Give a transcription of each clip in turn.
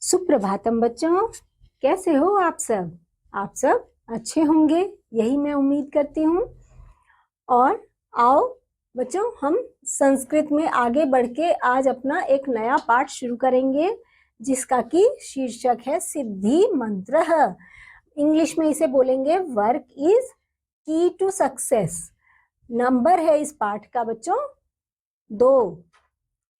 सुप्रभातम बच्चों, कैसे हो आप सब? आप सब अच्छे होंगे, यही मैं उम्मीद करती हूँ। और आओ बच्चों, हम संस्कृत में आगे बढ़ के आज अपना एक नया पाठ शुरू करेंगे, जिसका कि शीर्षक है सिद्धि मंत्र। इंग्लिश में इसे बोलेंगे वर्क इज की टू सक्सेस। नंबर है इस पाठ का बच्चों 2।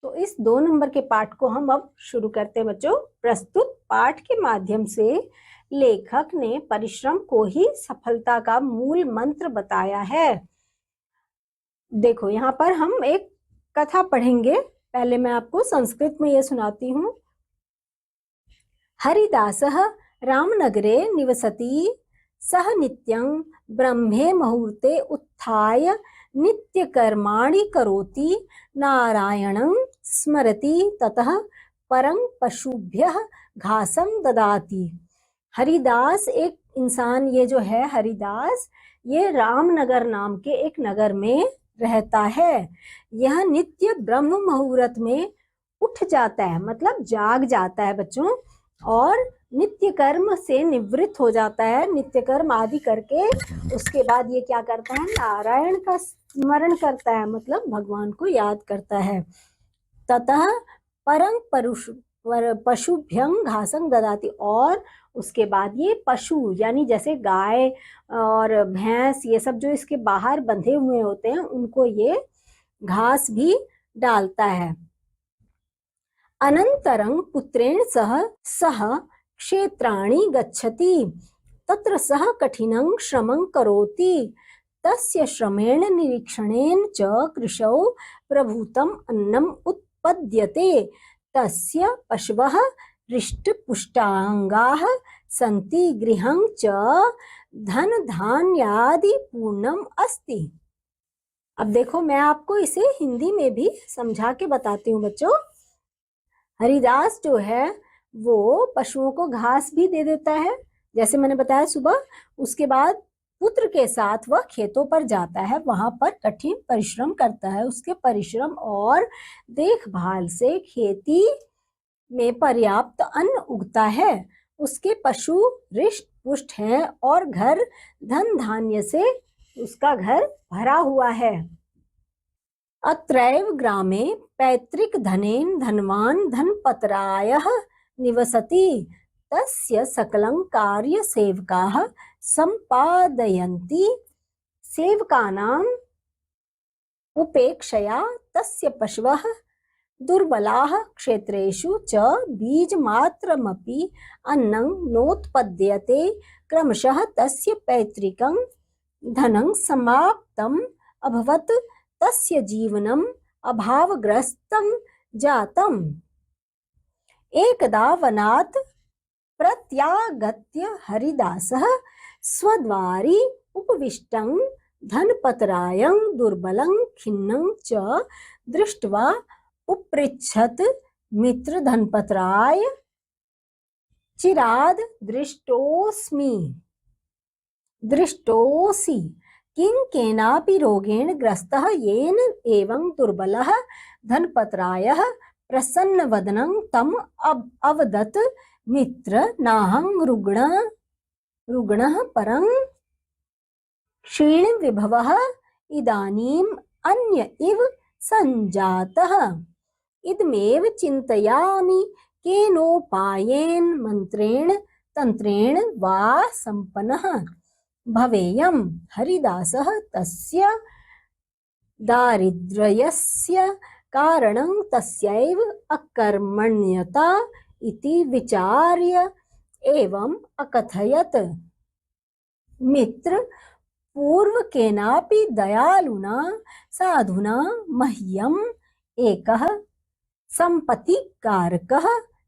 तो इस 2 नंबर के पाठ को हम अब शुरू करते हैं बच्चों। प्रस्तुत पाठ के माध्यम से लेखक ने परिश्रम को ही सफलता का मूल मंत्र बताया है। देखो, यहाँ पर हम एक कथा पढ़ेंगे। पहले मैं आपको संस्कृत में ये सुनाती हूँ। हरिदासः रामनगरे निवसति। सः नित्यं ब्रह्मे मुहूर्ते उत्थाय नित्यकर्माणि करोति, नारायणं स्मरति, ततः परं पशुभ्यः घासं ददाति। हरिदास एक इंसान, ये जो है हरिदास, ये रामनगर नाम के एक नगर में रहता है। यह नित्य ब्रह्म मुहूर्त में उठ जाता है, मतलब जाग जाता है बच्चों, और नित्य कर्म से निवृत्त हो जाता है। नित्य कर्म आदि करके उसके बाद ये क्या करता है? नारायण का स्मरण करता है, मतलब भगवान को याद करता है। ततः परं पशुभ्यं घासं ददाति, और उसके बाद ये पशु यानी जैसे गाय और भैंस, ये सब जो इसके बाहर बंधे हुए होते हैं, उनको ये घास भी डालता है। अनन्तरं पुत्रेण सह क्षेत्राणि गच्छति। तत्र सः कठिनं श्रमं करोति। तस्य श्रमेण निरीक्षणेन च कृषौ प्रभूतम् अन्नम् उत्पद्यते। तस्य पशवः हृष्टपुष्टांगाः सन्ति, गृहं च धन-धान्यादि पूर्णम् अस्ति। अब देखो, मैं आपको इसे हिंदी में भी समझा के बताती हूँ बच्चों। हरिदास जो है वो पशुओं को घास भी दे देता है, जैसे मैंने बताया सुबह। उसके बाद पुत्र के साथ वह खेतों पर जाता है, वहां पर कठिन परिश्रम करता है। उसके परिश्रम और देखभाल से खेती में पर्याप्त अन्न उगता है। उसके पशु हृष्ट पुष्ट हैं और घर धन धान्य से उसका घर भरा हुआ है। अत्रैव ग्रामे पैतृक धनेन धनवान धनपतरायः निवसति। तस्य सकलं कार्य सेवकाः सम्पादयन्ति। सेवकानाम् उपेक्षया तस्य पशवः दुर्बलाः। क्षेत्रेषु च बीजमात्रमपि अन्नं नोत्पद्यते। क्रमशः तस्य पैतृकं धनं समाप्तम् अभवत्। तस्य जीवनम् अभावग्रस्तं जातम्। एकदा वनात् प्रत्यागत्य हरिदासः स्वद्वारि उपविष्टं धनपतरायं दुर्बलं खिन्नं च दृष्ट्वा उपपृच्छत्, मित्र धनपतराय, चिराद दृष्टोऽसि किं केनापि रोगेण ग्रस्तः येन एवं दुर्बलः? धनपतरायः प्रसन्नवदनं तम् अवदत्, मित्र, नाहं रुग्णः परं क्षीण विभवः इदानीम् अन्य इव संजातः। इदमेव चिन्तयामि, केनोपायेन मंत्रेण तंत्रेण वा संपन्नः भवेयम्। हरिदासः तस्य दारिद्र्यस्य कारणं तस्यैव अकर्मण्यता इति विचार्य एवं अकथयत्, मित्र, पूर्व केनापि दयालुना साधुना मह्यम् एकः सम्पत्तिकारकः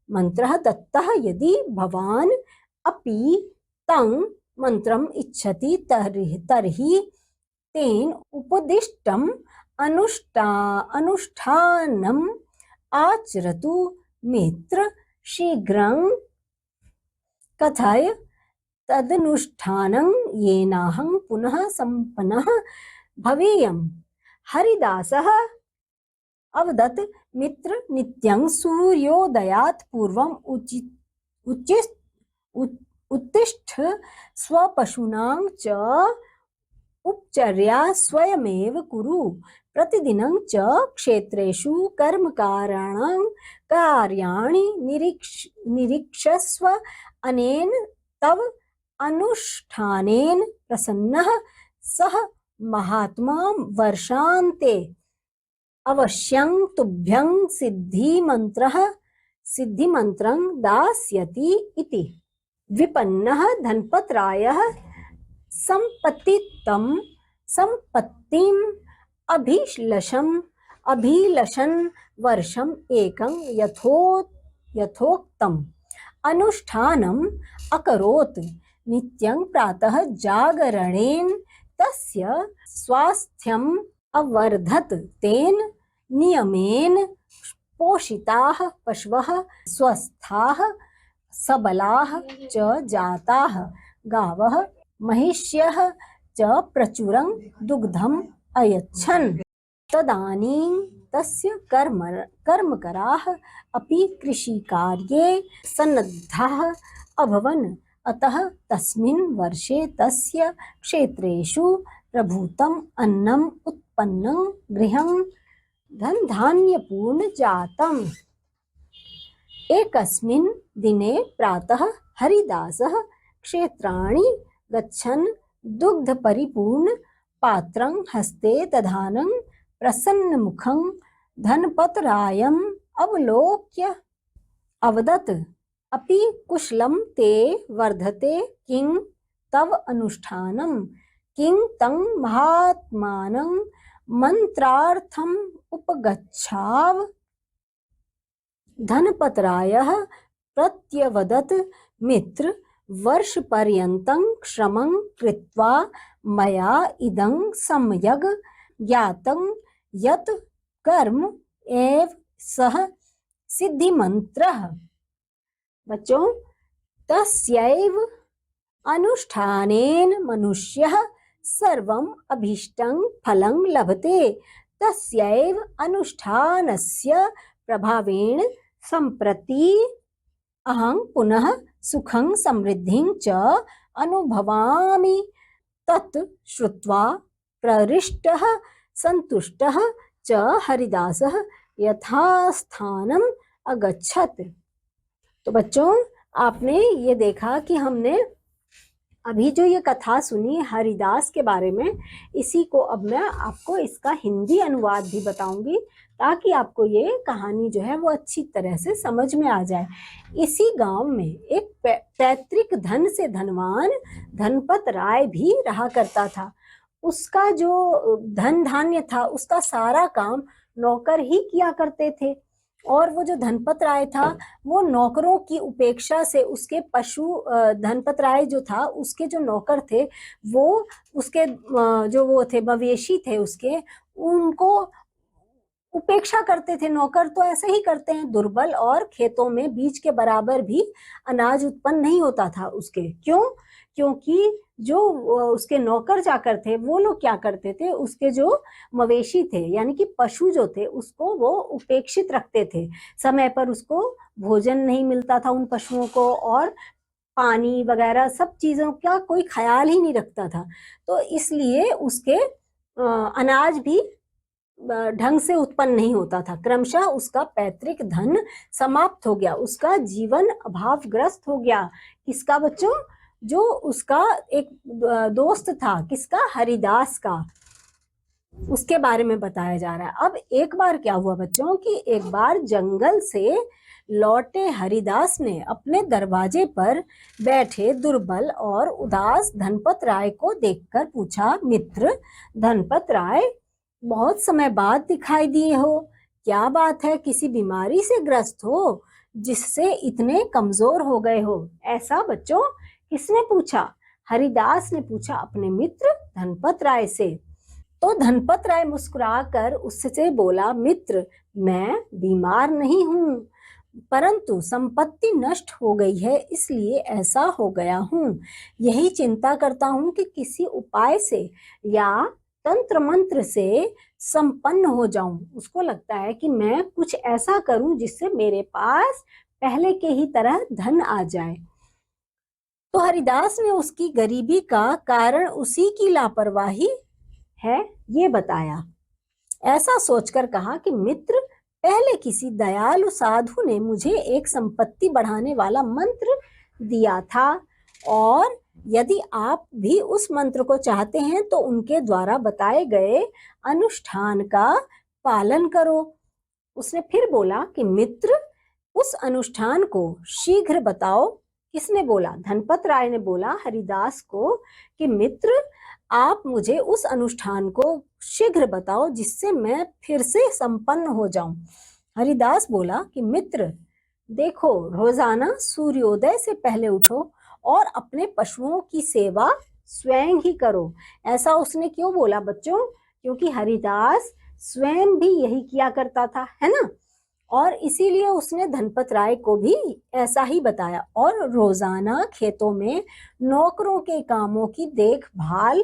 मंत्रः दत्तः। यदि भवान् अपि तं मंत्रम् इच्छति तर्हि तेन उपदिष्टम् अनुष्ठानम् आचरतु। मित्र, शीघ्रं कथय तदनुष्ठानं येनाहं पुनः संपन्नः भवेयम्। हरिदासः अवदत्, मित्र, नित्यं सूर्योदयात् पूर्वम् उच्चिष्ट उत्तिष्ठ स्वपशूनां च उपचर्या स्वयमेव कुरु प्रतिदिनं च क्षेत्रेषु कर्मकाराणां कार्याणि निरीक्षस्व अनेन तव अनुष्ठानेन प्रसन्नः सः महात्मा वर्षान्ते अवश्यं तुभ्यं सिद्धिमन्त्रं दास्यति इति। विपन्नः धनपतरायः संपत्तिम् अभिलषन् वर्षम् एकं यथोक्तम् अनुष्ठानम् अकरोत्। नित्यं प्रातः जागरणेन तस्य स्वास्थ्यम् अवर्धत। तेन नियमेन पोषिताः पशवः स्वस्थाः सबलाः च जाताः। गावः महिष्यः च प्रचुरं दुग्धम् अयच्छन्। तदानीं तस्य कर्मकराः अपि कृषिकार्ये सन्नद्धाः अभवन्। अतः तस्मिन् वर्षे तस्य क्षेत्रेषु प्रभूतम् अन्नम् उत्पन्नं गृहं धनधान्यपूर्ण जातम्। एकस्मिन् दिने प्रातः हरिदासः क्षेत्राणि गच्छन् दुग्धपरिपूर्ण पात्रं हस्ते दधानं प्रसन्नमुखं धनपतरायम् अवलोक्य अवदत्, अपि कुशलं ते वर्धते किं तव अनुष्ठानं? किं तं महात्मानं मंत्रार्थम् उपगच्छाव? धनपतरायः प्रत्यवदत्, मित्र, वर्षपर्यन्तं श्रमं कृत्वा मया इदं सम्यग् ज्ञातं यत् कर्म एव सः सिद्धिमन्त्रः। बच्चों, तस्यैव अनुष्ठानेन मनुष्यः सर्वम् अभीष्टं फलं लभते। तस्यैव अनुष्ठानस्य प्रभावेण सम्प्रति अहं पुनः सुखं समृद्धिं च अनुभवामि। तत् श्रुत्वा प्रहृष्टः सन्तुष्टः च हरिदासः यथास्थानम् अगच्छत्। तो बच्चों, आपने ये देखा कि हमने अभी जो ये कथा सुनी हरिदास के बारे में, इसी को अब मैं आपको इसका हिंदी अनुवाद भी बताऊंगी ताकि आपको ये कहानी जो है वो अच्छी तरह से समझ में आ जाए। इसी गांव में एक पैतृक धन से धनवान धनपत राय भी रहा करता था। उसका जो धन धान्य था उसका सारा काम नौकर ही किया करते थे, और वो जो धनपत राय था वो नौकरों की उपेक्षा से उसके पशु धनपत राय जो था उसके जो नौकर थे वो उसके जो वो थे मवेशी थे उसके, उनको उपेक्षा करते थे। नौकर तो ऐसे ही करते हैं, दुर्बल, और खेतों में बीज के बराबर भी अनाज उत्पन्न नहीं होता था उसके। क्यों? क्योंकि जो उसके नौकर चाकर थे वो लोग क्या करते थे, उसके जो मवेशी थे यानी कि पशु जो थे उसको वो उपेक्षित रखते थे। समय पर उसको भोजन नहीं मिलता था उन पशुओं को, और पानी वगैरह सब चीजों का कोई ख्याल ही नहीं रखता था। तो इसलिए उसके अनाज भी ढंग से उत्पन्न नहीं होता था। क्रमशः उसका पैतृक धन समाप्त हो गया, उसका जीवन अभावग्रस्त हो गया। किसका बच्चों? जो उसका एक दोस्त था, किसका? हरिदास का। उसके बारे में बताया जा रहा है। अब एक बार क्या हुआ बच्चों कि एक बार जंगल से लौटे हरिदास ने अपने दरवाजे पर बैठे दुर्बल और उदास धनपत राय को देखकर पूछा, मित्र धनपत राय, बहुत समय बाद दिखाई दिए हो, क्या बात है? किसी बीमारी से ग्रस्त हो जिससे इतने कमजोर हो गए हो? ऐसा बच्चों किसने पूछा? हरिदास ने पूछा अपने मित्र धनपत राय से। तो धनपत राय मुस्कुराकर उससे बोला, मित्र, मैं बीमार नहीं हूँ, परंतु संपत्ति नष्ट हो गई है इसलिए ऐसा हो गया हूँ। यही चिंता करता हूँ कि किसी उपाय से या तंत्र मंत्र से संपन्न हो जाऊं। उसको लगता है कि मैं कुछ ऐसा करूं जिससे मेरे पास पहले के ही तरह धन आ जाए। तो हरिदास ने उसकी गरीबी का कारण उसी की लापरवाही है ये बताया। ऐसा सोचकर कहा कि मित्र, पहले किसी दयालु साधु ने मुझे एक संपत्ति बढ़ाने वाला मंत्र दिया था, और यदि आप भी उस मंत्र को चाहते हैं तो उनके द्वारा बताए गए अनुष्ठान का पालन करो। उसने फिर बोला कि मित्र, उस अनुष्ठान को शीघ्र बताओ। किसने बोला? धनपत राय ने बोला हरिदास को कि मित्र, आप मुझे उस अनुष्ठान को शीघ्र बताओ जिससे मैं फिर से संपन्न हो जाऊं। हरिदास बोला कि मित्र देखो, रोजाना सूर्योदय से पहले उठो और अपने पशुओं की सेवा स्वयं ही करो। ऐसा उसने क्यों बोला बच्चों? क्योंकि हरिदास स्वयं भी यही किया करता था, है ना। और इसीलिए उसने धनपत राय को भी ऐसा ही बताया। और रोजाना खेतों में नौकरों के कामों की देखभाल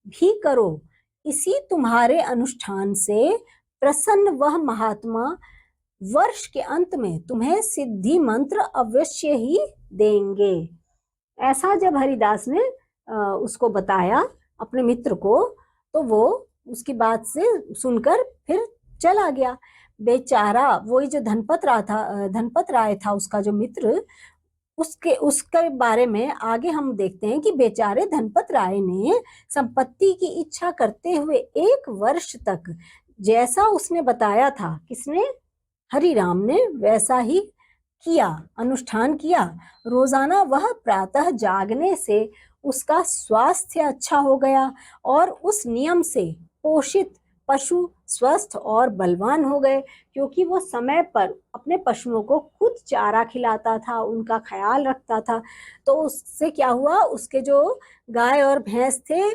भी करो। इसी तुम्हारे अनुष्ठान से प्रसन्न वह महात्मा वर्ष के अंत में तुम्हें सिद्धि मंत्र अवश्य ही देंगे। ऐसा जब हरिदास ने उसको बताया अपने मित्र को, तो वो उसकी बात से सुनकर फिर चला गया। बेचारा वही जो धनपत राय था उसका जो मित्र, उसके बारे में आगे हम देखते हैं कि बेचारे धनपत राय ने संपत्ति की इच्छा करते हुए 1 वर्ष तक जैसा उसने बताया था, किसने? हरिराम ने, वैसा ही किया, अनुष्ठान किया। रोजाना वह प्रातः जागने से उसका स्वास्थ्य अच्छा हो गया और उस नियम से पोषित पशु स्वस्थ और बलवान हो गए, क्योंकि वो समय पर अपने पशुओं को खुद चारा खिलाता था, उनका ख्याल रखता था। तो उससे क्या हुआ? उसके जो गाय और भैंस थे,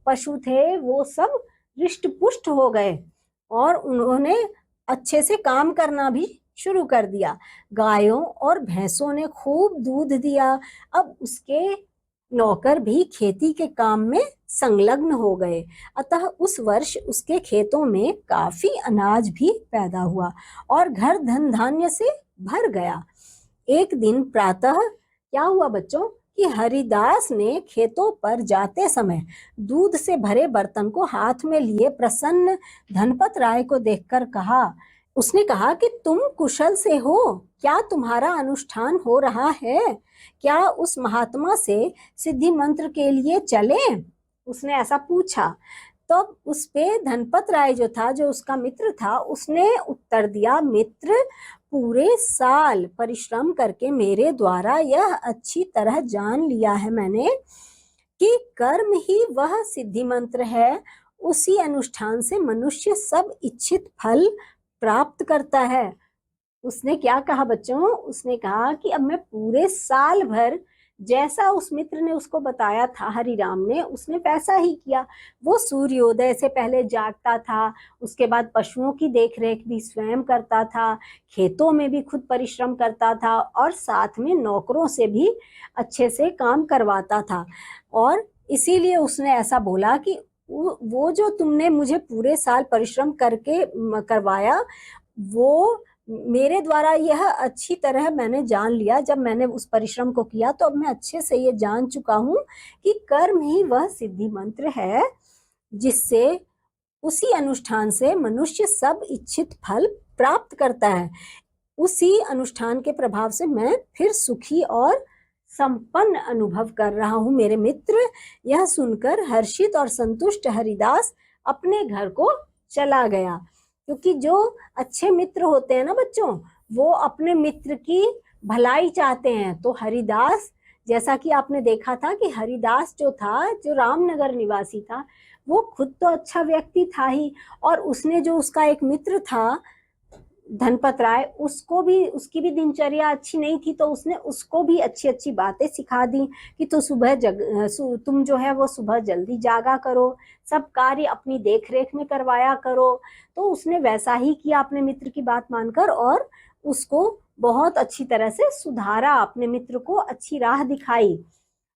पशु थे, वो सब रिष्ट पुष्ट हो गए और उन्होंने अच्छे से काम करना भी शुरू कर दिया। गायों और भैंसों ने खूब दूध दिया। अब उसके नौकर भी खेती के काम में संलग्न हो गए। अतः उस वर्ष उसके खेतों में काफी अनाज भी पैदा हुआ और घर धन धान्य से भर गया। एक दिन प्रातः क्या हुआ बच्चों कि हरिदास ने खेतों पर जाते समय दूध से भरे बर्तन को हाथ में लिए प्रसन्न धनपत राय को देखकर कहा, उसने कहा कि तुम कुशल से हो? क्या तुम्हारा अनुष्ठान हो रहा है? क्या उस महात्मा से सिद्धि मंत्र के लिए चले? उसने ऐसा पूछा। तो उस पे धनपत राय जो था, जो उसका मित्र था, उसने उत्तर दिया, मित्र, पूरे साल परिश्रम करके मेरे द्वारा यह अच्छी तरह जान लिया है मैंने कि कर्म ही वह सिद्धि मंत्र है। उसी अनुष्ठान से मनुष्य सब इच्छित फल प्राप्त करता है। उसने क्या कहा बच्चों? उसने कहा कि अब मैं पूरे साल भर जैसा उस मित्र ने उसको बताया था, हरिराम ने, उसने वैसा ही किया। वो सूर्योदय से पहले जागता था, उसके बाद पशुओं की देखरेख भी स्वयं करता था, खेतों में भी खुद परिश्रम करता था और साथ में नौकरों से भी अच्छे से काम करवाता था। और इसीलिए उसने ऐसा बोला कि वो जो तुमने मुझे पूरे साल परिश्रम करके करवाया, वो मेरे द्वारा यह अच्छी तरह मैंने जान लिया। जब मैंने उस परिश्रम को किया तो अब मैं अच्छे से ये जान चुका हूँ कि कर्म ही वह सिद्धि मंत्र है जिससे उसी अनुष्ठान से मनुष्य सब इच्छित फल प्राप्त करता है। उसी अनुष्ठान के प्रभाव से मैं फिर सुखी और संपन्न अनुभव कर रहा हूँ मेरे मित्र। यह सुनकर हर्षित और संतुष्ट हरिदास अपने घर को चला गया। क्योंकि जो अच्छे मित्र होते हैं ना बच्चों, वो अपने मित्र की भलाई चाहते हैं। तो हरिदास, जैसा कि आपने देखा था कि हरिदास जो था, जो रामनगर निवासी था, वो खुद तो अच्छा व्यक्ति था ही, और उसने जो उसका एक मित्र था धनपत राय, उसको भी, उसकी भी दिनचर्या अच्छी नहीं थी, तो उसने उसको भी अच्छी अच्छी बातें सिखा दी कि तो तुम जो है वो सुबह जल्दी जागा करो, सब कार्य अपनी देखरेख में करवाया करो। तो उसने वैसा ही किया अपने मित्र की बात मानकर, और उसको बहुत अच्छी तरह से सुधारा, अपने मित्र को अच्छी राह दिखाई।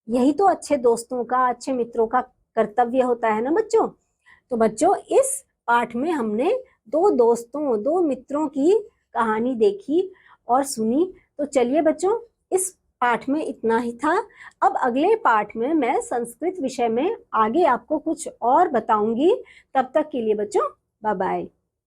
यही तो अच्छे दोस्तों का, अच्छे मित्रों का कर्तव्य होता है ना बच्चों। तो बच्चों, इस पाठ में हमने दो मित्रों की कहानी देखी और सुनी। तो चलिए बच्चों, इस पाठ में इतना ही था। अब अगले पाठ में मैं संस्कृत विषय में आगे आपको कुछ और बताऊंगी। तब तक के लिए बच्चों बाय बाय।